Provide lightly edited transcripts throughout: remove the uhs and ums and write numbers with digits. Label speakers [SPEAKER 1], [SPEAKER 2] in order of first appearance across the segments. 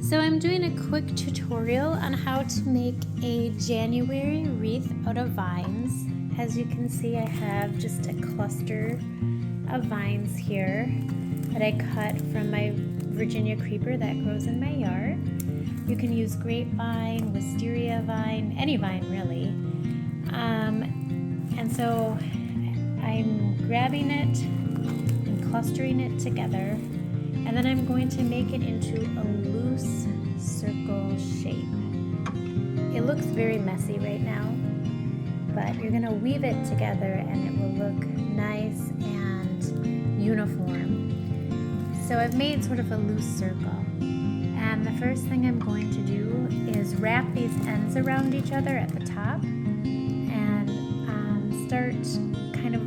[SPEAKER 1] So I'm doing a quick tutorial on how to make a January wreath out of vines. As you can see, I have just a cluster of vines here that I cut from my Virginia creeper that grows in my yard. You can use grapevine, wisteria vine, any vine really. And so I'm grabbing it and clustering it together, and then I'm going to make it into a loose circle shape. It looks very messy right now, but you're going to weave it together and it will look nice and uniform. So I've made sort of a loose circle, and the first thing I'm going to do is wrap these ends around each other at the top and start kind of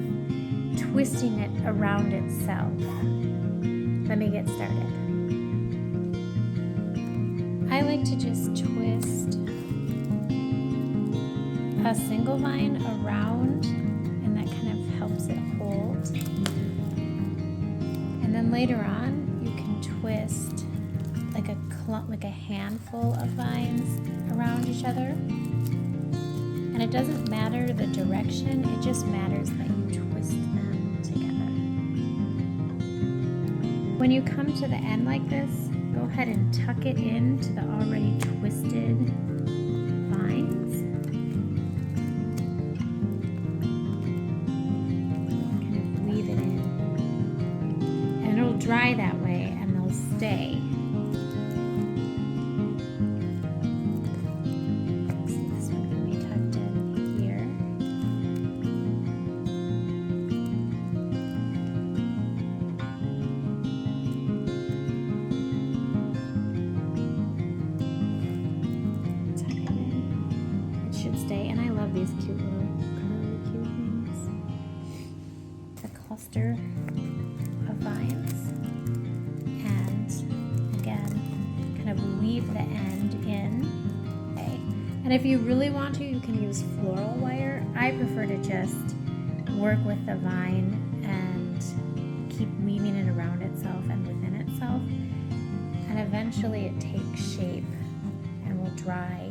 [SPEAKER 1] twisting it around itself. Let me get started. I like to just twist a single vine around, and that kind of helps it hold. And then later on, you can twist like a handful of vines around each other. And it doesn't matter the direction, it just matters that you twist them together. When you come to the end like this, go ahead and tuck it into the already twisted vines. Kind of weave it in. And it'll dry that way and they'll stay. See, this one can be tucked in here. And I love these cute little curly cute things. It's a cluster of vines, and again, kind of weave the end in. Okay. And if you really want to, you can use floral wire. I prefer to just work with the vine and keep weaving it around itself and within itself, and eventually it takes shape and will dry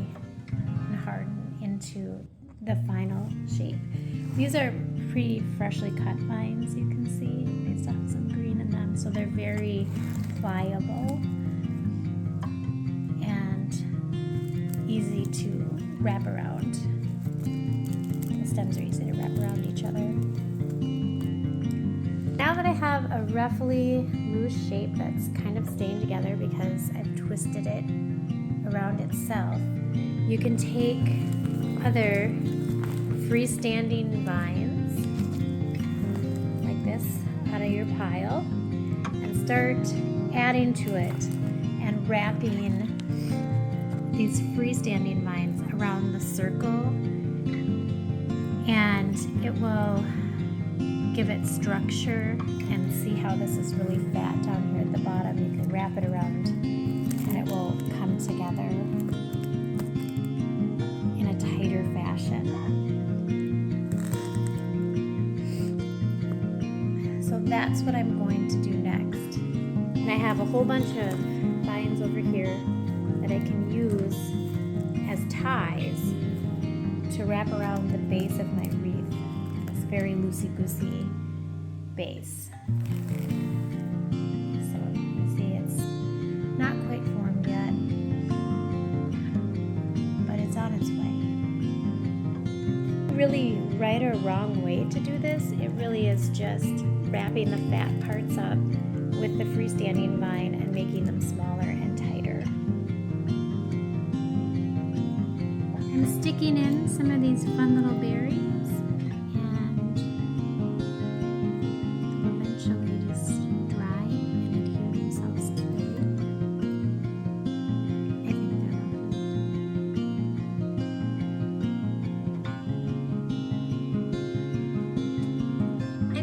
[SPEAKER 1] and harden into the final shape. These are pretty freshly cut vines, you can see. They still have some green in them, so they're very pliable and easy to wrap around. The stems are easy to wrap around each other. Now that I have a roughly loose shape that's kind of staying together because I've twisted it around itself, you can take other freestanding vines like this out of your pile and start adding to it and wrapping these freestanding vines around the circle, and it will give it structure. And see how this is really fat down here at the bottom. You can wrap it around and it will come together tighter fashion. So that's what I'm going to do next. And I have a whole bunch of vines over here that I can use as ties to wrap around the base of my wreath. This very loosey-goosey base. So you see it's not quite formed yet, but it's on its way. Really right or wrong way to do this. It really is just wrapping the fat parts up with the freestanding vine and making them smaller and tighter. I'm sticking in some of these fun little berries, and they'll eventually just dry and adhere themselves to it. I think they're lovely.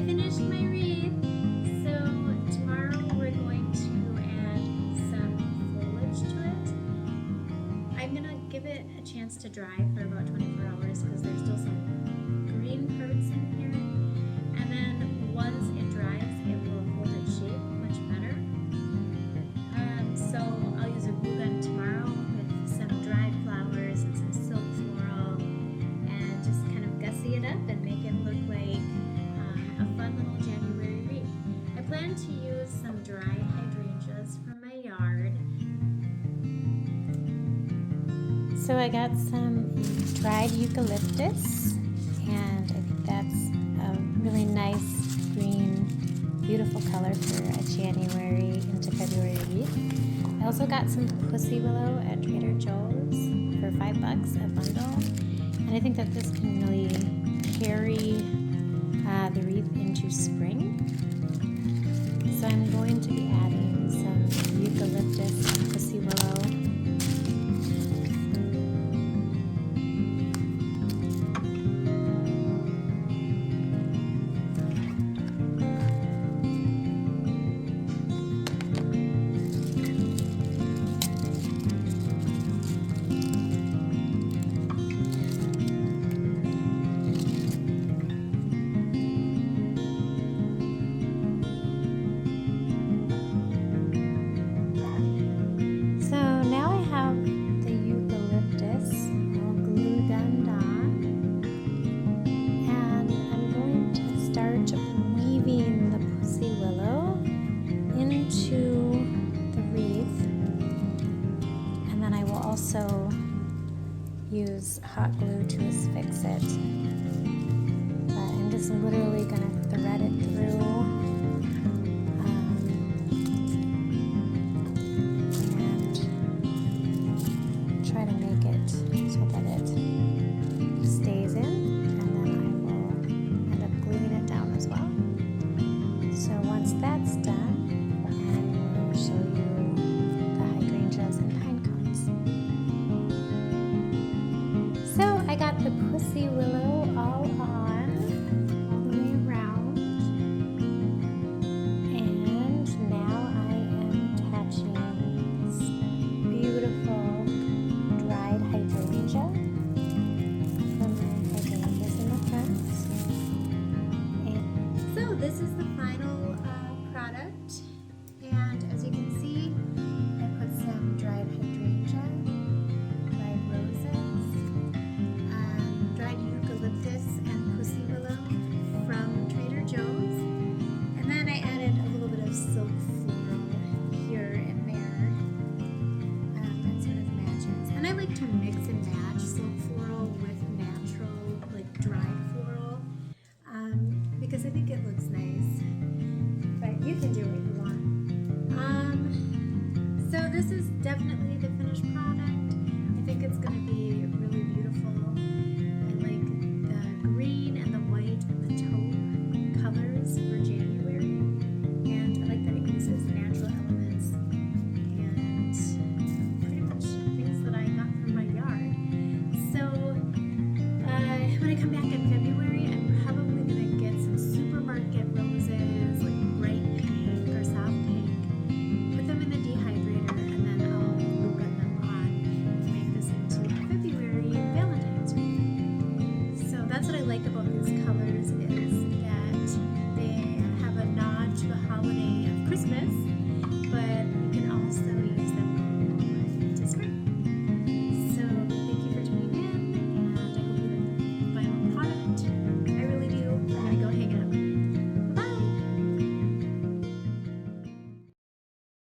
[SPEAKER 1] Finished my wreath, so tomorrow we're going to add some foliage to it. I'm gonna give it a chance to dry for about 24 hours because there's still some green parts in here, and then once it dries it will hold its shape much better. So I'll use a glue gun wanted to use some dried hydrangeas from my yard. So I got some dried eucalyptus, and I think that's a really nice green, beautiful color for a January into February wreath. I also got some pussy willow at Trader Joe's for $5 a bundle, and I think that this can really carry the wreath into spring. So I'm going to be adding some eucalyptus and pussy willow. Also use hot glue to affix it, but I'm just literally going to thread it through and try to make it so that it stays in, and then I will end up gluing it down as well. So once that's done, I will show you the hydrangeas and pine cones. So I got the pussy willow all the way around, and now I am attaching this beautiful dried hydrangea from my hydrangeas in the front. And so this is the final product, and as you can see, I put some dried hydrangea, dried roses, dried eucalyptus and pussy willow from Trader Joe's, and then I added a little bit of silk floral here and there. That sort of matches, and I like to mix and match silk floral with natural, like dried floral, because I think it looks nice. But you can do what you want. So this is definitely the finished product.